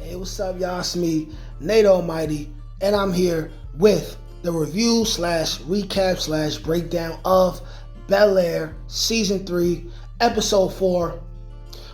Hey, what's up, y'all? It's me, Nate Almighty, and I'm here with the review slash recap slash breakdown of Bel-Air Season 3, Episode 4.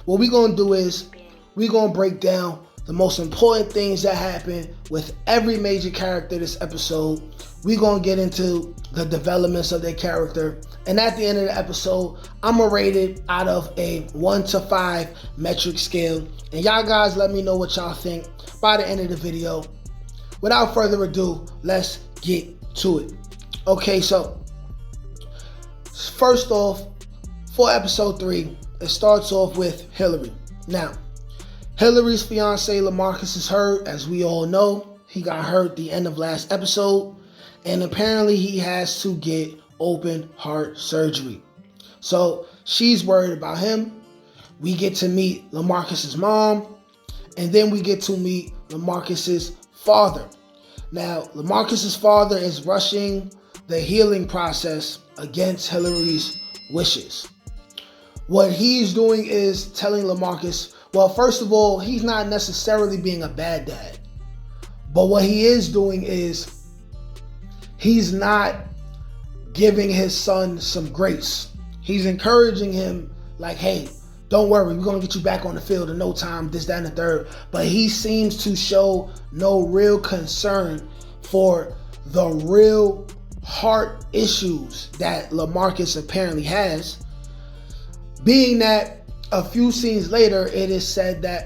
What we're going to do is we're going to break down the most important things that happen with every major character this episode. We're going to get into the developments of their character. And at the end of the episode, I'm going to rate it out of a 1 to 5 metric scale. And y'all guys let me know what y'all think by the end of the video. Without further ado, let's get to it. Okay, so first off, for episode 3, it starts off with Hillary. Now, Hillary's fiance LaMarcus is hurt, as we all know. He got hurt the end of last episode, and apparently he has to get open heart surgery. So she's worried about him. We get to meet LaMarcus's mom, and then we get to meet LaMarcus's father. Now, LaMarcus's father is rushing the healing process against Hillary's wishes. What he's doing is telling LaMarcus, well, first of all, he's not necessarily being a bad dad. But what he is doing is he's not giving his son some grace. He's encouraging him like, hey, don't worry, we're going to get you back on the field in no time, this, that, and the third. But he seems to show no real concern for the real heart issues that LaMarcus apparently has. Being that a few scenes later, it is said that,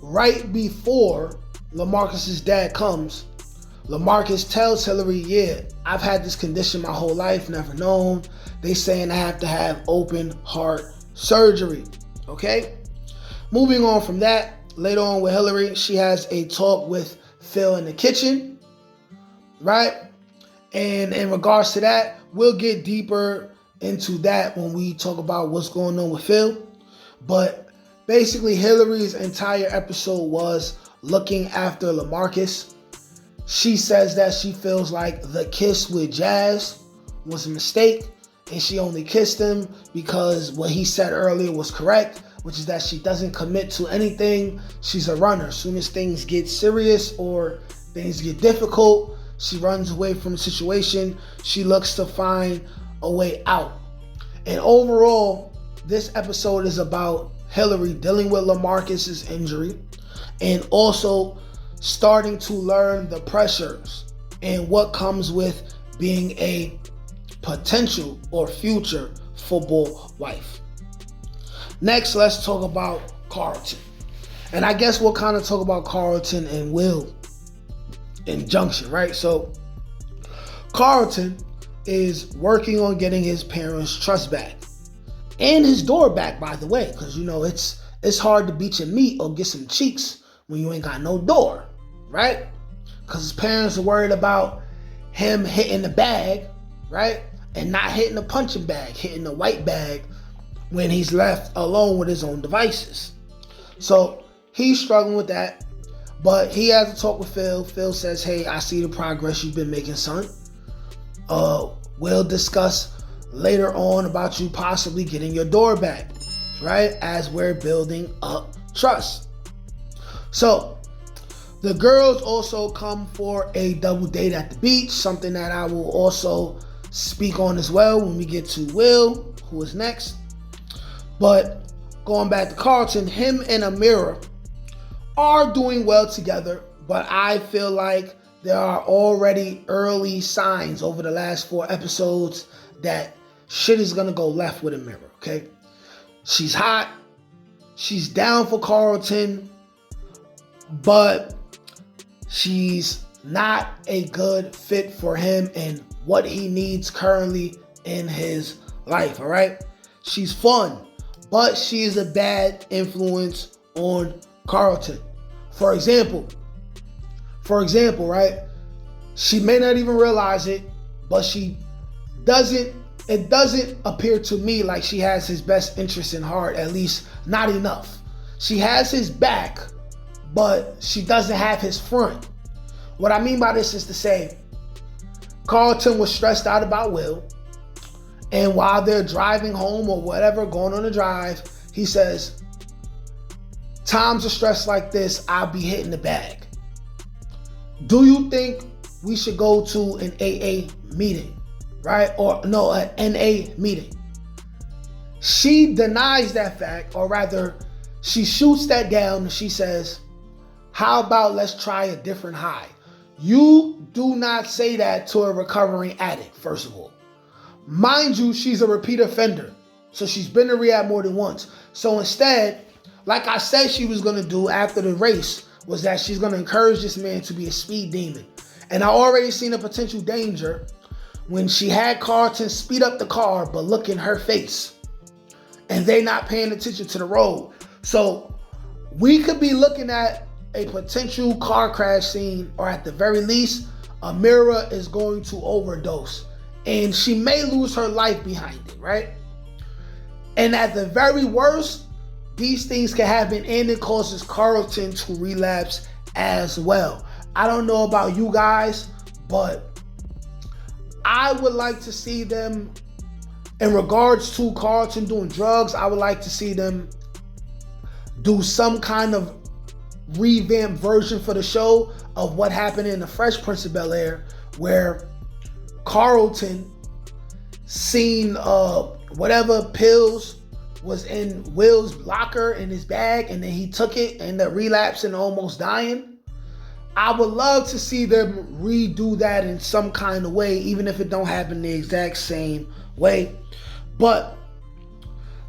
right before LaMarcus's dad comes, LaMarcus tells Hillary, yeah, I've had this condition my whole life, never known. They saying I have to have open heart surgery, okay? Moving on from that, later on with Hillary, she has a talk with Phil in the kitchen, right? And in regards to that, we'll get deeper into that when we talk about what's going on with Phil. But basically, Hillary's entire episode was looking after LaMarcus. She says that she feels like the kiss with Jazz was a mistake, and she only kissed him because what he said earlier was correct, which is that she doesn't commit to anything. She's a runner. As soon as things get serious or things get difficult, she runs away from the situation. She looks to find a way out. And overall, this episode is about Hillary dealing with LaMarcus's injury and also starting to learn the pressures and what comes with being a potential or future football wife. Next, let's talk about Carlton. And I guess we'll kind of talk about Carlton and Will in junction, right? So Carlton is working on getting his parents' trust back and his door back, by the way, because you know it's hard to beat your meat or get some cheeks when you ain't got no door, right? Because his parents are worried about him hitting the bag, right? And not hitting the punching bag, hitting the white bag when he's left alone with his own devices. So he's struggling with that, but he has to talk with Phil. Phil says, hey, I see the progress you've been making, son. We'll discuss later on about you possibly getting your door back, right? As we're building up trust. So the girls also come for a double date at the beach, something that I will also speak on as well when we get to Will, who is next. But going back to Carlton, him and Amira are doing well together, but I feel like there are already early signs over the last 4 episodes that shit is gonna go left with Amira, okay? She's hot, she's down for Carlton, but she's not a good fit for him and what he needs currently in his life, all right? She's fun, but she is a bad influence on Carlton. For example, right? She may not even realize it, but it doesn't appear to me like she has his best interest in heart, at least not enough. She has his back, but she doesn't have his front. What I mean by this is to say, Carlton was stressed out about Will, and while they're driving home or whatever, going on a drive, he says, times of stress like this, I'll be hitting the bag. Do you think we should go to an AA meeting, right? Or no, an NA meeting? She denies that fact, or rather, she shoots that down and she says, how about let's try a different high? You do not say that to a recovering addict, first of all. Mind you, she's a repeat offender. So she's been to rehab more than once. So instead, like I said she was going to do after the race, was that she's going to encourage this man to be a speed demon. And I already seen a potential danger when she had Carlton speed up the car, but look in her face. And they not paying attention to the road. So we could be looking at a potential car crash scene, or at the very least, Amira is going to overdose. And she may lose her life behind it, right? And at the very worst, these things can happen and it causes Carlton to relapse as well. I don't know about you guys, but I would like to see them, in regards to Carlton doing drugs, I would like to see them do some kind of revamped version for the show of what happened in the Fresh Prince of Bel-Air, where Carlton seen whatever pills was in Will's locker in his bag, and then he took it and the relapse and almost dying. I would love to see them redo that in some kind of way, even if it don't happen the exact same way. But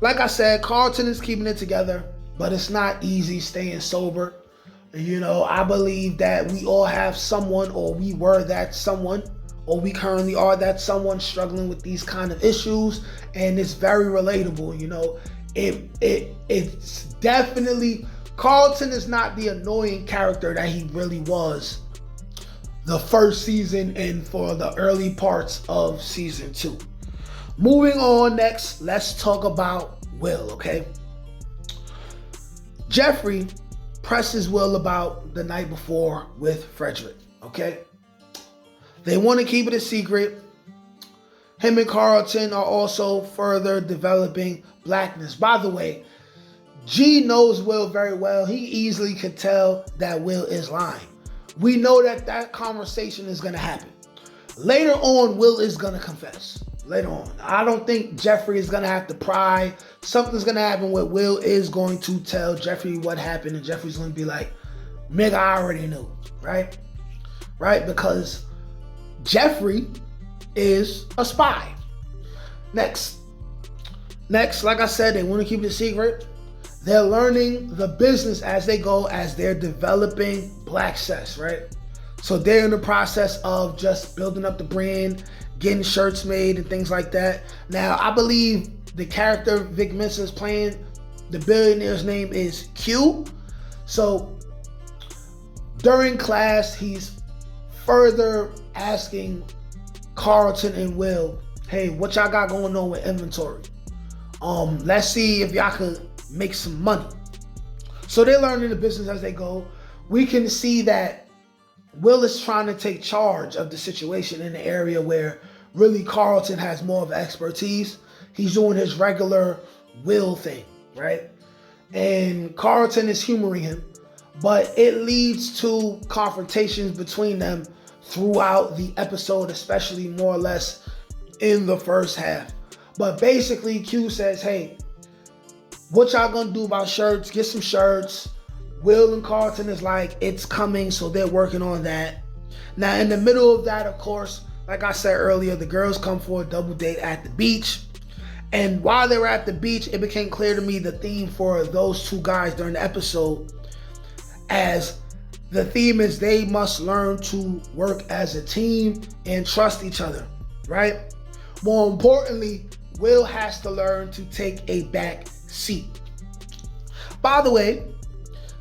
like I said, Carlton is keeping it together, but it's not easy staying sober. You know, I believe that we all have someone, or we were that someone, or we currently are that someone struggling with these kind of issues, and it's very relatable. You know, it's definitely, Carlton is not the annoying character that he really was the first season and for the early parts of season 2. Moving on, next, let's talk about Will, okay? Jeffrey presses Will about the night before with Frederick, okay? They want to keep it a secret. Him and Carlton are also further developing blackness. By the way, G knows Will very well. He easily could tell that Will is lying. We know that that conversation is going to happen. Later on, Will is going to confess. Later on. I don't think Jeffrey is going to have to pry. Something's going to happen where Will is going to tell Jeffrey what happened, and Jeffrey's going to be like, nigga, I already knew, right? Right? Because Jeffrey is a spy. Next, like I said, they want to keep it a secret. They're learning the business as they go, as they're developing Black Cess, right? So they're in the process of just building up the brand, getting shirts made and things like that. Now, I believe the character Vic Mensa is playing, the billionaire's name is Q. So during class, he's further asking Carlton and Will, hey, what y'all got going on with inventory? Let's see if y'all can make some money. So they're learning the business as they go. We can see that Will is trying to take charge of the situation in the area where really Carlton has more of expertise. He's doing his regular Will thing, right? And Carlton is humoring him, but it leads to confrontations between them throughout the episode, especially more or less in the first half. But basically, Q says, hey, what y'all gonna do about shirts? Get some shirts. Will and Carlton is like, it's coming, so they're working on that. Now, in the middle of that, of course, like I said earlier, the girls come for a double date at the beach. And while they were at the beach, it became clear to me the theme for those two guys during the episode, as the theme is they must learn to work as a team and trust each other, right? More importantly, Will has to learn to take a back seat. By the way,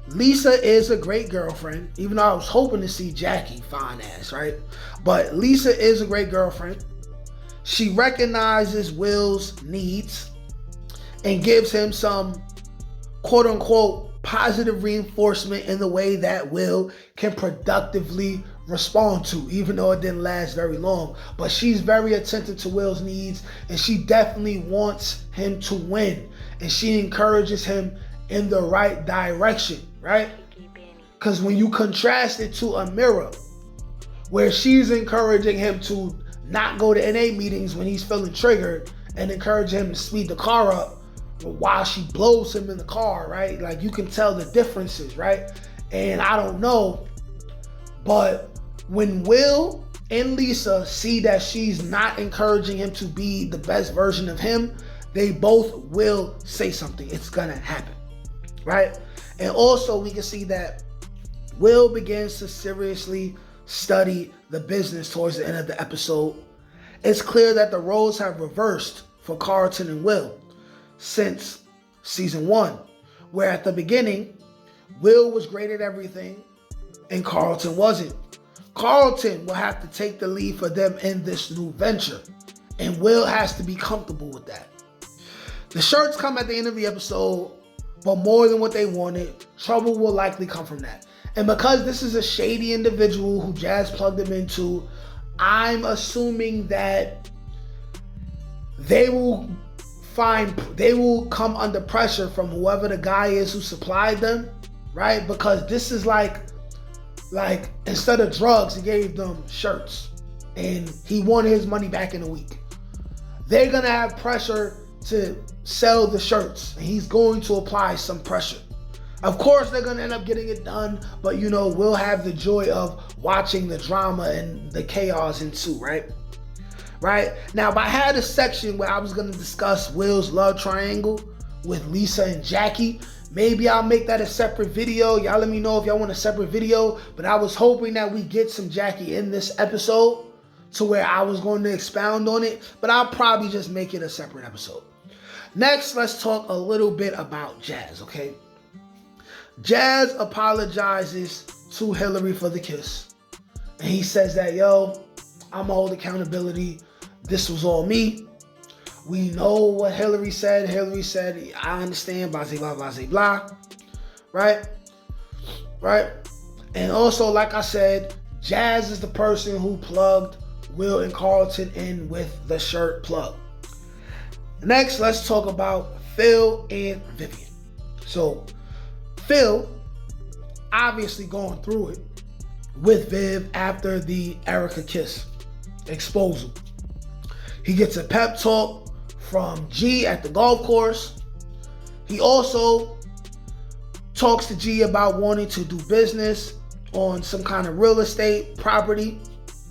Lisa is a great girlfriend, even though I was hoping to see Jackie, fine ass, right? But Lisa is a great girlfriend. She recognizes Will's needs and gives him some quote unquote positive reinforcement in the way that Will can productively respond to, even though it didn't last very long. But she's very attentive to Will's needs, and she definitely wants him to win. And she encourages him in the right direction, right? Because when you contrast it to a mirror, where she's encouraging him to not go to NA meetings when he's feeling triggered and encourage him to speed the car up while she blows him in the car, right? Like, you can tell the differences, right? And I don't know, but when Will and Lisa see that she's not encouraging him to be the best version of him, they both will say something. It's gonna happen, right? And also we can see that Will begins to seriously study the business towards the end of the episode. It's clear that the roles have reversed for Carlton and Will since season 1, where at the beginning, Will was great at everything and Carlton wasn't. Carlton will have to take the lead for them in this new venture, and Will has to be comfortable with that. The shirts come at the end of the episode, but more than what they wanted. Trouble will likely come from that. And because this is a shady individual who Jazz plugged him into, I'm assuming that they will come under pressure from whoever the guy is who supplied them, right? Because this is like instead of drugs, he gave them shirts and he wanted his money back in a week. They're gonna have pressure to sell the shirts, and he's going to apply some pressure. Of course, they're going to end up getting it done, but we'll have the joy of watching the drama and the chaos ensue, right? Right? Now, if I had a section where I was going to discuss Will's love triangle with Lisa and Jackie, maybe I'll make that a separate video. Y'all let me know if y'all want a separate video, but I was hoping that we get some Jackie in this episode to where I was going to expound on it, but I'll probably just make it a separate episode. Next, let's talk a little bit about Jazz, okay? Jazz apologizes to Hillary for the kiss. And he says that, I'm gonna hold accountability. This was all me. We know what Hillary said. Hillary said, I understand, blah, blah, blah, blah, blah. Right? Right? And also, like I said, Jazz is the person who plugged Will and Carlton in with the shirt plug. Next, let's talk about Phil and Vivian. So, Phil, obviously going through it with Viv after the Erica kiss exposal. He gets a pep talk from G at the golf course. He also talks to G about wanting to do business on some kind of real estate property,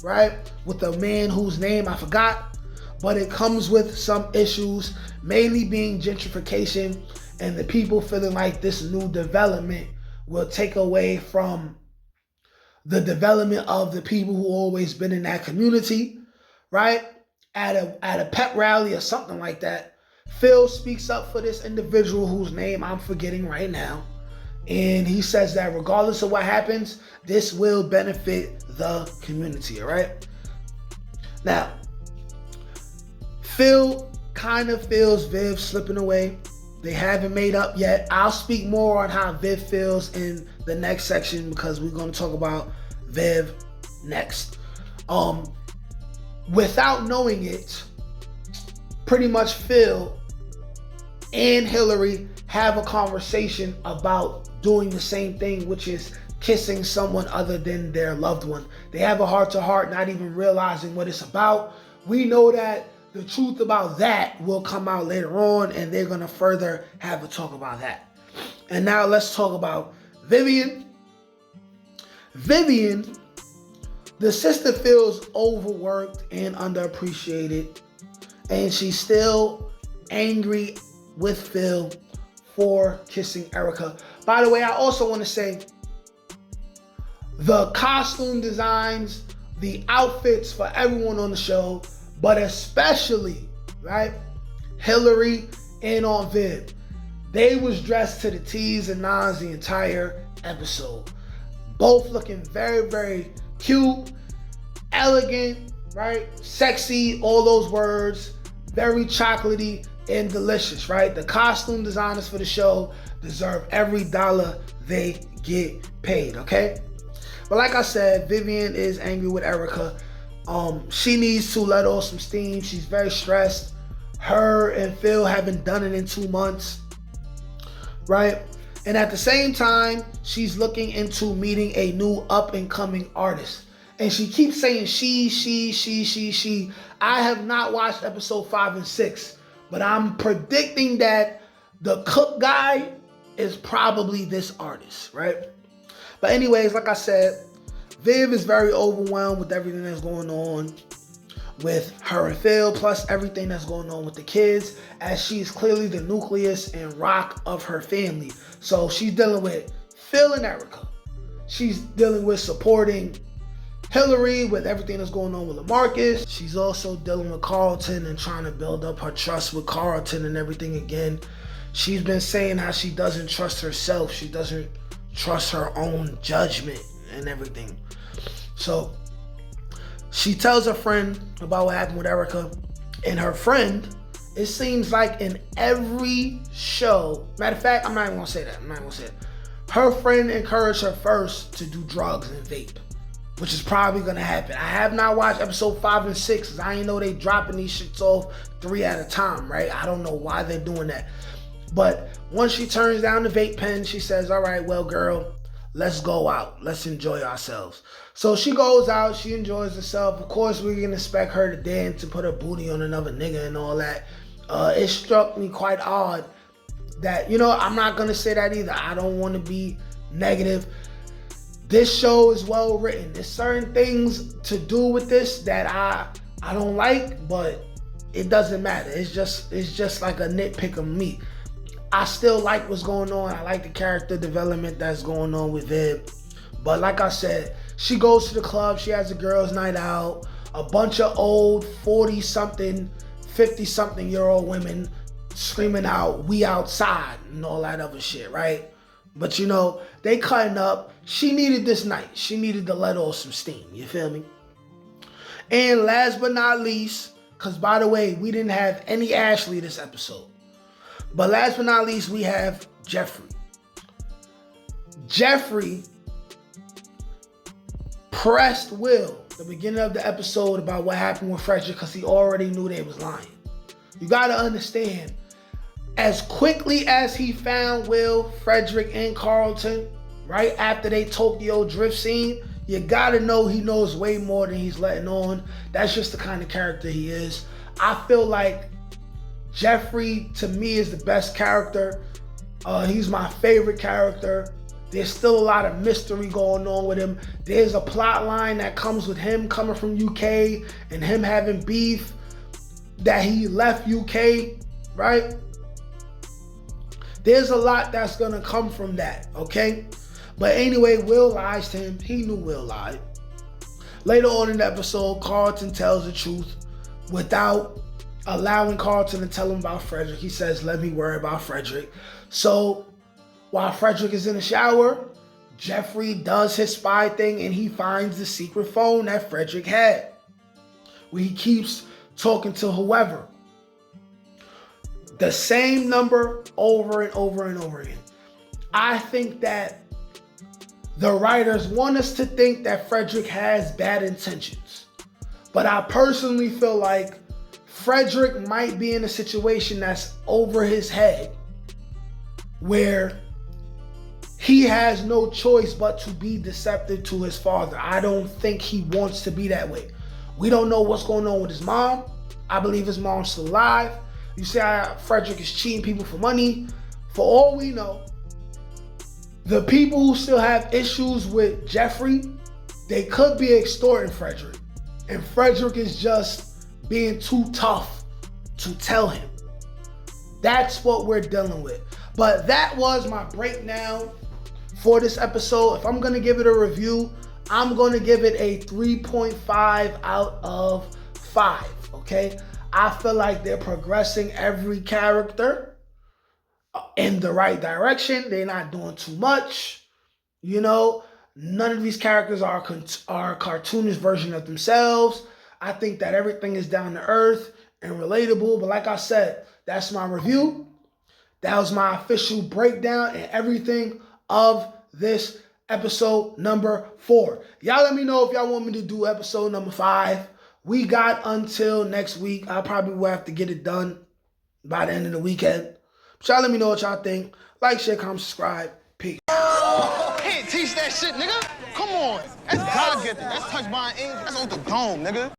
right? With a man whose name I forgot, but it comes with some issues, mainly being gentrification and the people feeling like this new development will take away from the development of the people who always been in that community, right? At a pep rally or something like that, Phil speaks up for this individual whose name I'm forgetting right now. And he says that regardless of what happens, this will benefit the community, all right? Now, Phil kind of feels Viv slipping away. They haven't made up yet. I'll speak more on how Viv feels in the next section because we're going to talk about Viv next. Without knowing it, pretty much Phil and Hillary have a conversation about doing the same thing, which is kissing someone other than their loved one. They have a heart-to-heart, not even realizing what it's about. We know that the truth about that will come out later on, and they're going to further have a talk about that. And now let's talk about Vivian. Vivian, the sister feels overworked and underappreciated, and she's still angry with Phil for kissing Erica. By the way, I also want to say the costume designs, the outfits for everyone on the show, but especially, right, Hillary and on Viv. They was dressed to the T's and N's the entire episode. Both looking very, very cute, elegant, right? Sexy, all those words, very chocolatey and delicious, right? The costume designers for the show deserve every dollar they get paid, okay? But like I said, Vivian is angry with Erica. She needs to let off some steam. She's very stressed. Her and Phil haven't done it in 2 months. right? And at the same time, she's looking into meeting a new up-and-coming artist. And she keeps saying she. I have not watched episode 5 and 6, but I'm predicting that the cook guy is probably this artist, right? But anyways, like I said, Viv is very overwhelmed with everything that's going on with her and Phil, plus everything that's going on with the kids, as she's clearly the nucleus and rock of her family. So she's dealing with Phil and Erica. She's dealing with supporting Hillary with everything that's going on with LaMarcus. She's also dealing with Carlton and trying to build up her trust with Carlton and everything again. She's been saying how she doesn't trust herself. She doesn't trust her own judgment and everything. So she tells her friend about what happened with Erica. And her friend, it seems like in every show, matter of fact, I'm not even gonna say that. Her friend encouraged her first to do drugs and vape, which is probably gonna happen. I have not watched episode 5 and 6, because I ain't know they dropping these shits off 3 at a time, right? I don't know why they're doing that. But once she turns down the vape pen, she says, all right, well, girl, let's go out. Let's enjoy ourselves. So she goes out. She enjoys herself. Of course, we're going to expect her to dance and put her booty on another nigga and all that. It struck me quite odd that, I'm not going to say that either. I don't want to be negative. This show is well written. There's certain things to do with this that I don't like, but it doesn't matter. It's just like a nitpick of me. I still like what's going on. I like the character development that's going on with Viv. But like I said, she goes to the club. She has a girls' night out. A bunch of old 40-something, 50-something-year-old women screaming out, "We outside," and all that other shit, right? But they cutting up. She needed this night. She needed to let off some steam. You feel me? And last but not least, because by the way, we didn't have any Ashley this episode. But last but not least, we have Jeffrey. Jeffrey pressed Will at the beginning of the episode about what happened with Frederick, because he already knew they was lying. You got to understand, as quickly as he found Will, Frederick, and Carlton, right after they Tokyo Drift scene, you got to know he knows way more than he's letting on. That's just the kind of character he is. I feel like Jeffrey, to me, is the best character. He's my favorite character. There's still a lot of mystery going on with him. There's a plot line that comes with him coming from UK and him having beef that he left UK, right? There's a lot that's going to come from that, okay? But anyway, Will lies to him. He knew Will lied. Later on in the episode, Carlton tells the truth without allowing Carlton to tell him about Frederick. He says, let me worry about Frederick. So while Frederick is in the shower, Jeffrey does his spy thing and he finds the secret phone that Frederick had, where he keeps talking to whoever. The same number over and over and over again. I think that the writers want us to think that Frederick has bad intentions. But I personally feel like Frederick might be in a situation that's over his head, where he has no choice but to be deceptive to his father. I don't think he wants to be that way. We don't know what's going on with his mom. I believe his mom's still alive. You see how Frederick is cheating people for money. For all we know, the people who still have issues with Jeffrey, they could be extorting Frederick. And Frederick is just being too tough to tell him. That's what we're dealing with. But that was my breakdown for this episode. If I'm going to give it a review, I'm going to give it a 3.5 out of 5, okay? I feel like they're progressing every character in the right direction. They're not doing too much, None of these characters are cartoonish version of themselves. I think that everything is down to earth and relatable. But like I said, that's my review. That was my official breakdown and everything of this episode number 4. Y'all let me know if y'all want me to do episode number 5. We got until next week. I probably will have to get it done by the end of the weekend, But y'all let me know what y'all think. Like, share, comment, subscribe. Peace. Can't teach that shit, nigga. Come on. That's God-gifted. That's touched by an angel. That's on the dome, nigga.